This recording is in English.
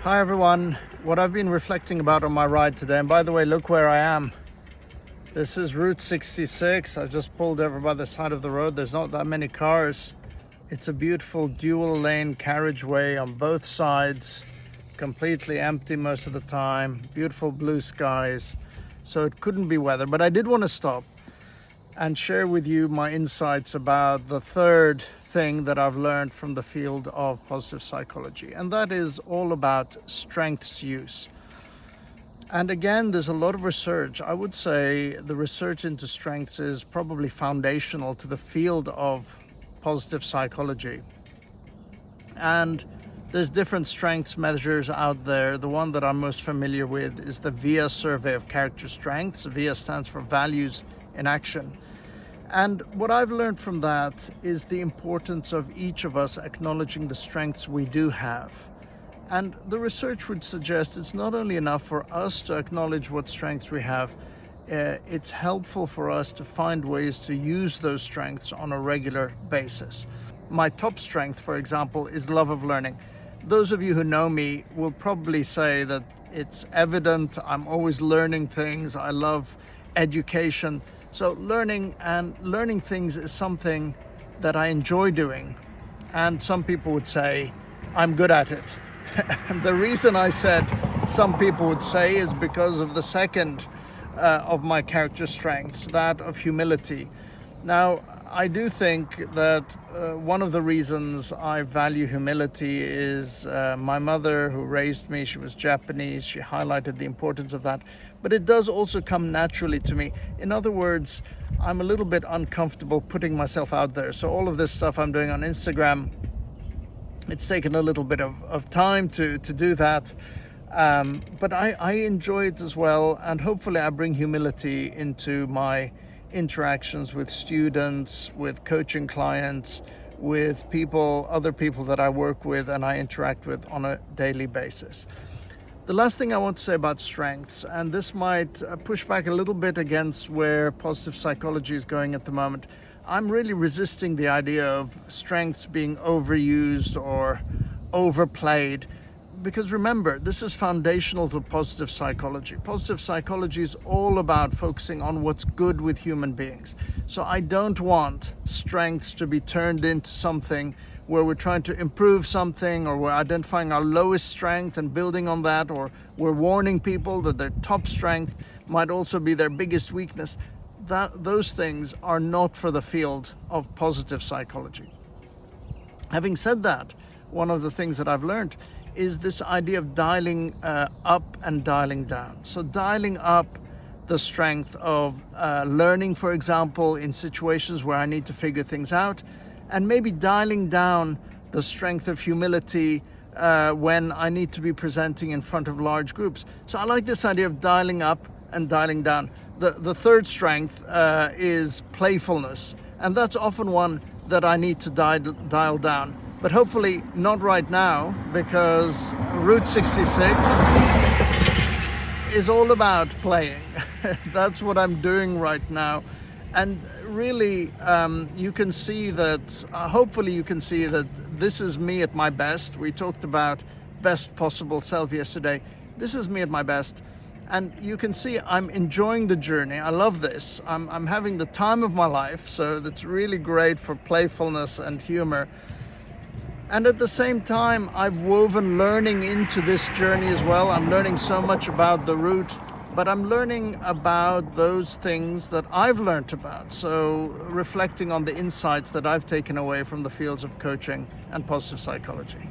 Hi everyone. What I've been reflecting about on my ride today, and by the way, look where I am. This is Route 66. I've just pulled over by the side of the road. There's not that many cars. It's a beautiful dual lane carriageway on both sides, completely empty most of the time, beautiful blue skies. So it couldn't be weather, but I did want to stop and share with you my insights about the third thing that I've learned from the field of positive psychology, and that is all about strengths use. And again, there's a lot of research. I would say the research into strengths is probably foundational to the field of positive psychology. And there's different strengths measures out there. The one that I'm most familiar with is the VIA survey of character strengths. VIA stands for values in action. And what I've learned from that is the importance of each of us acknowledging the strengths we do have. And the research would suggest it's not only enough for us to acknowledge what strengths we have, it's helpful for us to find ways to use those strengths on a regular basis. My top strength, for example, is love of learning. Those of you who know me will probably say that it's evident. I'm always learning things. I love education. So learning things is something that I enjoy doing. And some people would say I'm good at it. And the reason I said some people would say is because of the second of my character strengths, that of humility. Now, I do think that one of the reasons I value humility is my mother who raised me. She was Japanese. She highlighted the importance of that. But it does also come naturally to me. In other words, I'm a little bit uncomfortable putting myself out there. So all of this stuff I'm doing on Instagram, it's taken a little bit of time to do that. But I enjoy it as well. And hopefully I bring humility into my interactions with students, with coaching clients, with people, other people that I work with and I interact with on a daily basis. The last thing I want to say about strengths, and this might push back a little bit against where positive psychology is going at the moment. I'm really resisting the idea of strengths being overused or overplayed. Because remember, this is foundational to positive psychology. Positive psychology is all about focusing on what's good with human beings. So I don't want strengths to be turned into something where we're trying to improve something, or we're identifying our lowest strength and building on that, or we're warning people that their top strength might also be their biggest weakness. Those things are not for the field of positive psychology. Having said that, one of the things that I've learned is this idea of dialing up and dialing down. So dialing up the strength of learning, for example, in situations where I need to figure things out, and maybe dialing down the strength of humility when I need to be presenting in front of large groups. So I like this idea of dialing up and dialing down. The third strength is playfulness, and that's often one that I need to dial down. But hopefully not right now, because Route 66 is all about playing. That's what I'm doing right now. And really, you can see that, hopefully you can see that this is me at my best. We talked about best possible self yesterday. This is me at my best. And you can see I'm enjoying the journey. I love this. I'm having the time of my life. So that's really great for playfulness and humor. And at the same time, I've woven learning into this journey as well. I'm learning so much about the route, but I'm learning about those things that I've learned about. So reflecting on the insights that I've taken away from the fields of coaching and positive psychology.